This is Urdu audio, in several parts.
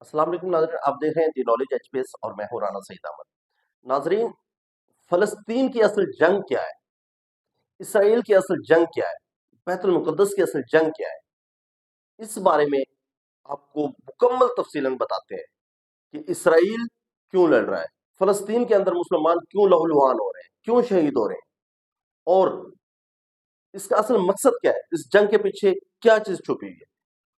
السلام علیکم ناظرین، آپ دیکھ رہے ہیں the knowledge H P S اور میں ہوں رانا سعید احمد۔ ناظرین، فلسطین کی اصل جنگ کیا ہے؟ اسرائیل کی اصل جنگ کیا ہے؟ بیت المقدس کی اصل جنگ کیا ہے؟ اس بارے میں آپ کو مکمل تفصیلاً بتاتے ہیں کہ اسرائیل کیوں لڑ رہا ہے، فلسطین کے اندر مسلمان کیوں لہولہان ہو رہے ہیں، کیوں شہید ہو رہے ہیں، اور اس کا اصل مقصد کیا ہے، اس جنگ کے پیچھے کیا چیز چھپی ہوئی ہے۔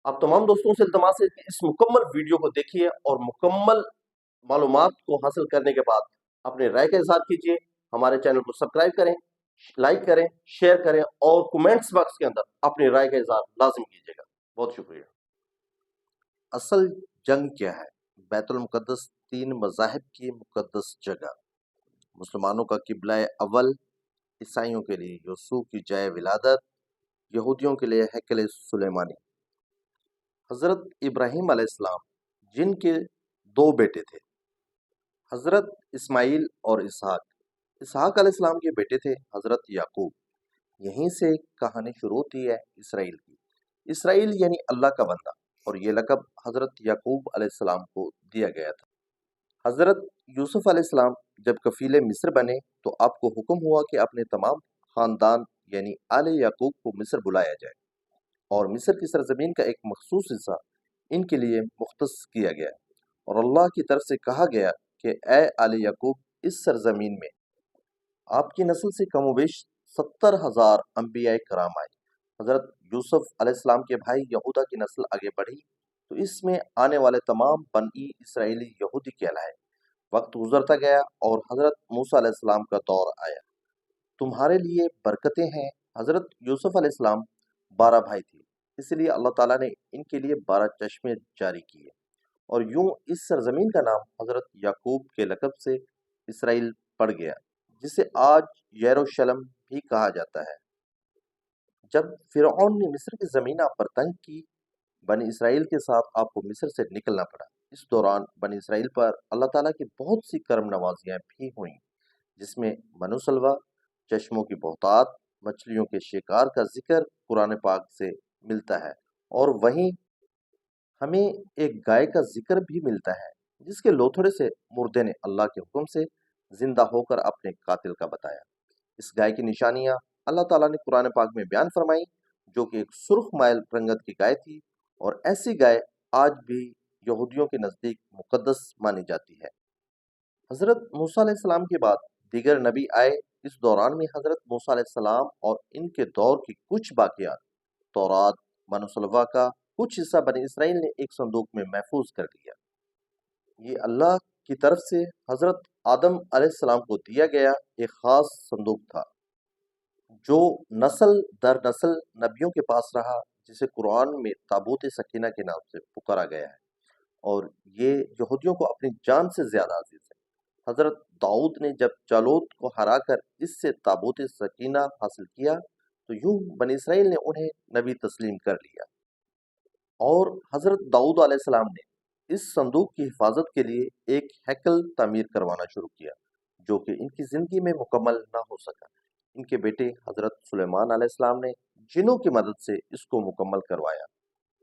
آپ تمام دوستوں سے التماس ہے کہ اس مکمل ویڈیو کو دیکھیے اور مکمل معلومات کو حاصل کرنے کے بعد اپنے رائے کا اظہار کیجیے۔ ہمارے چینل کو سبسکرائب کریں، لائک کریں، شیئر کریں اور کومنٹس باکس کے اندر اپنی رائے کا اظہار لازم کیجیے گا۔ بہت شکریہ۔ اصل جنگ کیا ہے؟ بیت المقدس تین مذاہب کی مقدس جگہ، مسلمانوں کا قبلہ اول، عیسائیوں کے لیے یسوع کی جائے ولادت، یہودیوں کے لیے ہیکل سلیمانی۔ حضرت ابراہیم علیہ السلام جن کے دو بیٹے تھے، حضرت اسماعیل اور اسحاق۔ اسحاق علیہ السلام کے بیٹے تھے حضرت یعقوب۔ یہیں سے کہانی شروع ہوتی ہے اسرائیل کی۔ اسرائیل یعنی اللہ کا بندہ، اور یہ لقب حضرت یعقوب علیہ السلام کو دیا گیا تھا۔ حضرت یوسف علیہ السلام جب کفیل مصر بنے تو آپ کو حکم ہوا کہ اپنے تمام خاندان یعنی آل یعقوب کو مصر بلایا جائے، اور مصر کی سرزمین کا ایک مخصوص حصہ ان کے لیے مختص کیا گیا، اور اللہ کی طرف سے کہا گیا کہ اے آل یعقوب، اس سرزمین میں آپ کی نسل سے کم و بیش 70,000 انبیاء کرام آئے۔ حضرت یوسف علیہ السلام کے بھائی یہودا کی نسل آگے بڑھی تو اس میں آنے والے تمام بنی اسرائیلی یہودی کہلائے۔ وقت گزرتا گیا اور حضرت موسیٰ علیہ السلام کا دور آیا۔ تمہارے لیے برکتیں ہیں۔ حضرت یوسف علیہ السلام 12 بھائی تھے، اس لیے اللہ تعالیٰ نے ان کے لیے 12 چشمے جاری کیے، اور یوں اس سرزمین کا نام حضرت یعقوب کے لقب سے اسرائیل پڑ گیا، جسے آج یروشلم بھی کہا جاتا ہے۔ جب فرعون نے مصر کی زمینہ پر تنگ کی، بنی اسرائیل کے ساتھ آپ کو مصر سے نکلنا پڑا۔ اس دوران بنی اسرائیل پر اللہ تعالیٰ کی بہت سی کرم نوازیاں بھی ہوئیں، جس میں من و سلوہ، چشموں کی بہتات، مچھلیوں کے شکار کا ذکر قرآن پاک سے ملتا ہے، اور وہیں ہمیں ایک گائے کا ذکر بھی ملتا ہے جس کے لوتھڑے سے مردے نے اللہ کے حکم سے زندہ ہو کر اپنے قاتل کا بتایا۔ اس گائے کی نشانیاں اللہ تعالیٰ نے قرآن پاک میں بیان فرمائی، جو کہ ایک سرخ مائل رنگت کی گائے تھی، اور ایسی گائے آج بھی یہودیوں کے نزدیک مقدس مانی جاتی ہے۔ حضرت موسیٰ علیہ السلام کے بعد دیگر نبی آئے۔ اس دوران میں حضرت موسیٰ علیہ السلام اور ان کے دور کی کچھ باقیات، تورات، من و سلوہ کا کچھ حصہ بنی اسرائیل نے ایک صندوق میں محفوظ کر لیا۔ یہ اللہ کی طرف سے حضرت آدم علیہ السلام کو دیا گیا ایک خاص صندوق تھا، جو نسل در نسل نبیوں کے پاس رہا، جسے قرآن میں تابوت سکینہ کے نام سے پکارا گیا ہے، اور یہ یہودیوں کو اپنی جان سے زیادہ عزیز ہے۔ حضرت داؤد نے جب جالوت کو ہرا کر اس سے تابوت سکینہ حاصل کیا تو یوں بنی اسرائیل نے انہیں نبی تسلیم کر لیا، اور حضرت داؤد علیہ السلام نے اس صندوق کی حفاظت کے لیے ایک ہیکل تعمیر کروانا شروع کیا، جو کہ ان کی زندگی میں مکمل نہ ہو سکا۔ ان کے بیٹے حضرت سلیمان علیہ السلام نے جنوں کی مدد سے اس کو مکمل کروایا،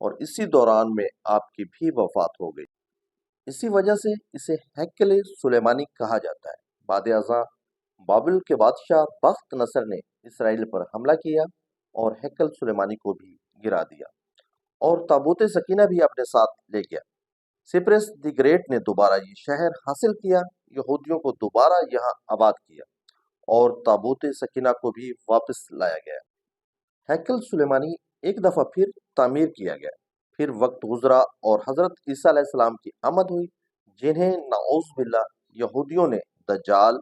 اور اسی دوران میں آپ کی بھی وفات ہو گئی۔ اسی وجہ سے اسے ہیکل سلیمانی کہا جاتا ہے۔ بعد ازاں بابل کے بادشاہ بخت نصر نے اسرائیل پر حملہ کیا اور ہیکل سلیمانی کو بھی گرا دیا، اور تابوت سکینہ بھی اپنے ساتھ لے گیا۔ سپرس دی گریٹ نے دوبارہ یہ شہر حاصل کیا، یہودیوں کو دوبارہ یہاں آباد کیا، اور تابوت سکینہ کو بھی واپس لایا گیا۔ ہیکل سلیمانی ایک دفعہ پھر تعمیر کیا گیا۔ پھر وقت گزرا اور حضرت عیسیٰ علیہ السلام کی آمد ہوئی، جنہیں نعوذ باللہ یہودیوں نے دجال،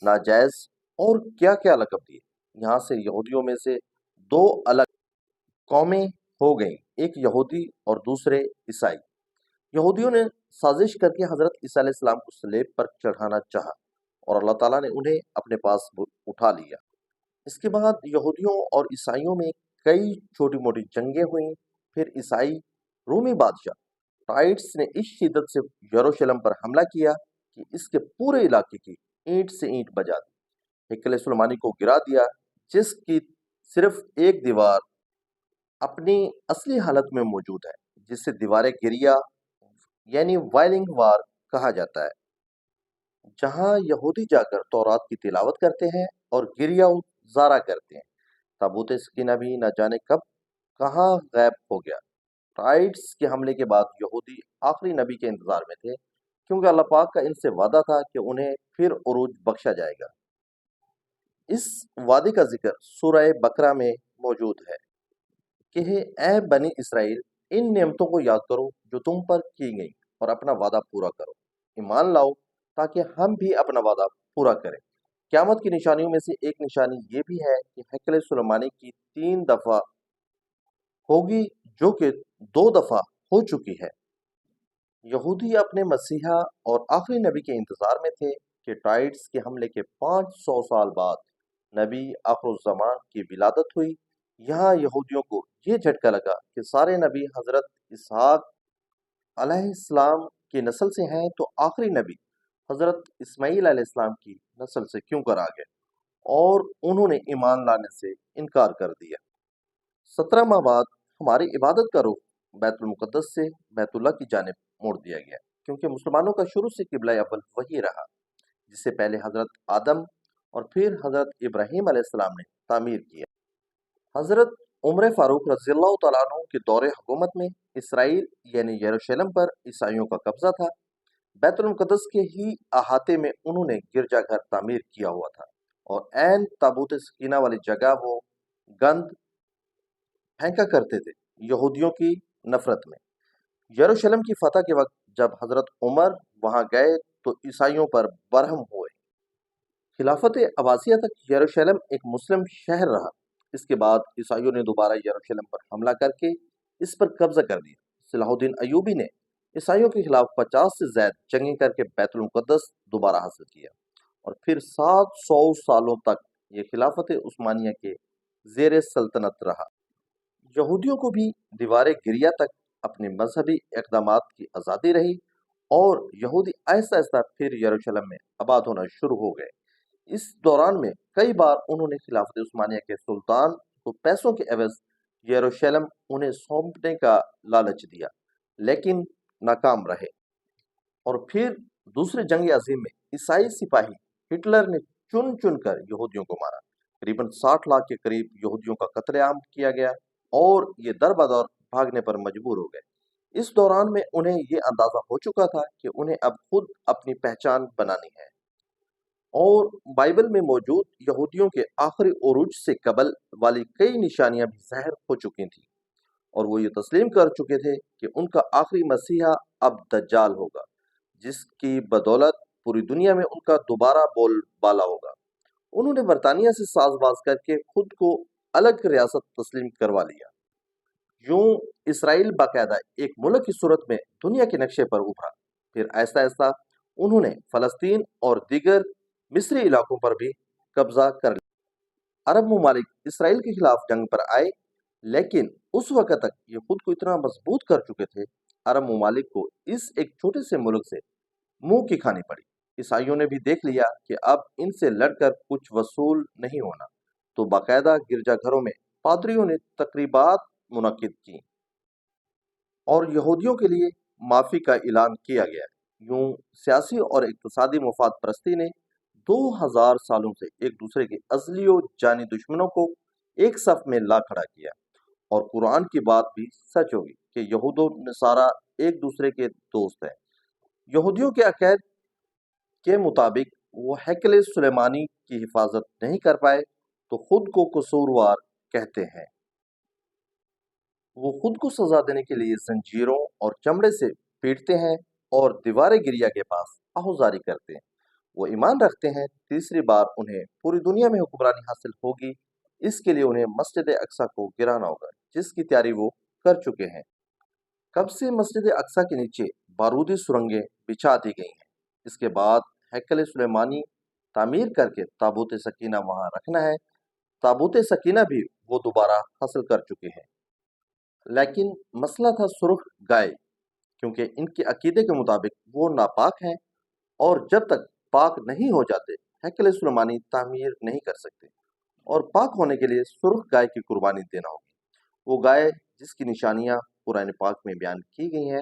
ناجائز اور کیا کیا لقب دیے۔ یہاں سے یہودیوں میں سے دو الگ قومیں ہو گئیں، ایک یہودی اور دوسرے عیسائی۔ یہودیوں نے سازش کر کے حضرت عیسیٰ علیہ السلام کو صلیب پر چڑھانا چاہا، اور اللہ تعالیٰ نے انہیں اپنے پاس اٹھا لیا۔ اس کے بعد یہودیوں اور عیسائیوں میں کئی چھوٹی موٹی جنگیں ہوئیں۔ پھر عیسائی رومی بادشاہ ٹائٹس نے اس شدت سے یروشلم پر حملہ کیا کہ اس کے پورے علاقے کی اینٹ سے اینٹ بجا دی، ہیکل سلیمانی کو گرا دیا، جس کی صرف ایک دیوار اپنی اصلی حالت میں موجود ہے، جس سے دیوار گریا یعنی وائلنگ وار کہا جاتا ہے، جہاں یہودی جا کر تورات کی تلاوت کرتے ہیں اور گریہ زارہ کرتے ہیں۔ تابوت سکینہ بھی نہ جانے کب کہاں غائب ہو گیا۔ ٹائٹس کے حملے کے بعد یہودی آخری نبی کے انتظار میں تھے، کیونکہ اللہ پاک کا ان سے وعدہ تھا کہ انہیں پھر عروج بخشا جائے گا۔ اس وعدے کا ذکر سورہ بقرہ میں موجود ہے کہ اے بنی اسرائیل، ان نعمتوں کو یاد کرو جو تم پر کی گئیں اور اپنا وعدہ پورا کرو، ایمان لاؤ تاکہ ہم بھی اپنا وعدہ پورا کریں۔ قیامت کی نشانیوں میں سے ایک نشانی یہ بھی ہے کہ ہیکل سلیمانی کی 3 دفعہ ہوگی، جو کہ 2 دفعہ ہو چکی ہے۔ یہودی اپنے مسیحا اور آخری نبی کے انتظار میں تھے کہ ٹائٹس کے حملے کے 500 سال بعد نبی آخر الزمان کی ولادت ہوئی۔ یہاں یہودیوں کو یہ جھٹکا لگا کہ سارے نبی حضرت اسحاق علیہ السلام کی نسل سے ہیں، تو آخری نبی حضرت اسماعیل علیہ السلام کی نسل سے کیوں کر آ گئے، اور انہوں نے ایمان لانے سے انکار کر دیا۔ 17 ماہ بعد ہماری عبادت کا رخ بیت المقدس سے بیت اللہ کی جانب موڑ دیا گیا، کیونکہ مسلمانوں کا شروع سے قبلہ اول وہی رہا، جسے پہلے حضرت آدم اور پھر حضرت ابراہیم علیہ السلام نے تعمیر کیا۔ حضرت عمر فاروق رضی اللہ تعالیٰ عنہ کے دور حکومت میں اسرائیل یعنی یروشلم پر عیسائیوں کا قبضہ تھا۔ بیت المقدس کے ہی احاطے میں انہوں نے گرجا گھر تعمیر کیا ہوا تھا، اور عین تابوت سکینہ والی جگہ وہ گند پھینکا کرتے تھے یہودیوں کی نفرت میں۔ یروشلم کی فتح کے وقت جب حضرت عمر وہاں گئے تو عیسائیوں پر برہم ہوئے۔ خلافت عباسیہ تک یروشلم ایک مسلم شہر رہا۔ اس کے بعد عیسائیوں نے دوبارہ یروشلم پر حملہ کر کے اس پر قبضہ کر دیا۔ صلاح الدین ایوبی نے عیسائیوں کے خلاف 50 سے زائد جنگیں کر کے بیت المقدس دوبارہ حاصل کیا، اور پھر 700 سالوں تک یہ خلافت عثمانیہ کے زیر سلطنت رہا۔ یہودیوں کو بھی دیوار گریہ تک اپنے مذہبی اقدامات کی آزادی رہی، اور یہودی آہستہ آہستہ پھر یروشلم میں آباد ہونا شروع ہو گئے۔ اس دوران میں کئی بار انہوں نے خلافت عثمانیہ کے سلطان کو پیسوں کے عوض یروشلم انہیں سونپنے کا لالچ دیا، لیکن ناکام رہے۔ اور پھر دوسری جنگ عظیم میں عیسائی سپاہی ہٹلر نے چن چن کر یہودیوں کو مارا۔ قریباً 60 لاکھ کے قریب یہودیوں کا قتل عام کیا گیا، اور یہ در بدر بھاگنے پر مجبور ہو گئے۔ اس دوران میں انہیں یہ اندازہ ہو چکا تھا کہ انہیں اب خود اپنی پہچان بنانی ہے، اور بائبل میں موجود یہودیوں کے آخری عروج سے قبل والی کئی نشانیاں بھی ظاہر ہو چکی تھیں، اور وہ یہ تسلیم کر چکے تھے کہ ان کا آخری مسیحا اب دجال ہوگا، جس کی بدولت پوری دنیا میں ان کا دوبارہ بول بالا ہوگا۔ انہوں نے برطانیہ سے ساز باز کر کے خود کو الگ ریاست تسلیم کروا لیا۔ یوں اسرائیل باقاعدہ ایک ملک کی صورت میں دنیا کے نقشے پر ابھرا۔ پھر آہستہ آہستہ انہوں نے فلسطین اور دیگر مصری علاقوں پر بھی قبضہ کر لیا۔ عرب ممالک اسرائیل کے خلاف جنگ پر آئے، لیکن اس وقت تک یہ خود کو اتنا مضبوط کر چکے تھے، عرب ممالک کو اس ایک چھوٹے سے ملک سے منہ کی کھانی پڑی۔ عیسائیوں نے بھی دیکھ لیا کہ اب ان سے لڑ کر کچھ وصول نہیں ہونا، تو باقاعدہ گرجا گھروں میں پادریوں نے تقریبات منعقد کی اور یہودیوں کے لیے معافی کا اعلان کیا گیا۔ یوں سیاسی اور اقتصادی مفاد پرستی نے 2000 سالوں سے ایک دوسرے کے ازلی و جانی دشمنوں کو ایک صف میں لا کھڑا کیا، اور قرآن کی بات بھی سچ ہوگی کہ یہود و نصارہ ایک دوسرے کے دوست ہیں۔ یہودیوں کے عقائد کے مطابق وہ ہیکل سلیمانی کی حفاظت نہیں کر پائے تو خود کو قصوروار کہتے ہیں۔ وہ خود کو سزا دینے کے لیے زنجیروں اور چمڑے سے پیٹتے ہیں اور دیوار گریہ کے پاس آہوزاری کرتے ہیں۔ وہ ایمان رکھتے ہیں تیسری بار انہیں پوری دنیا میں حکمرانی حاصل ہوگی، اس کے لیے انہیں مسجد اقصی کو گرانا ہوگا، جس کی تیاری وہ کر چکے ہیں۔ کب سے مسجد اقصی کے نیچے بارودی سرنگیں بچھا دی گئی ہیں۔ اس کے بعد ہیکل سلیمانی تعمیر کر کے تابوت سکینہ وہاں رکھنا ہے۔ تابوت سکینہ بھی وہ دوبارہ حاصل کر چکے ہیں، لیکن مسئلہ تھا سرخ گائے، کیونکہ ان کے عقیدے کے مطابق وہ ناپاک ہیں، اور جب تک پاک نہیں ہو جاتے ہیکل سلیمانی تعمیر نہیں کر سکتے، اور پاک ہونے کے لیے سرخ گائے کی قربانی دینا ہوگی۔ وہ گائے جس کی نشانیاں قرآن پاک میں بیان کی گئی ہیں،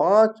5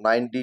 9D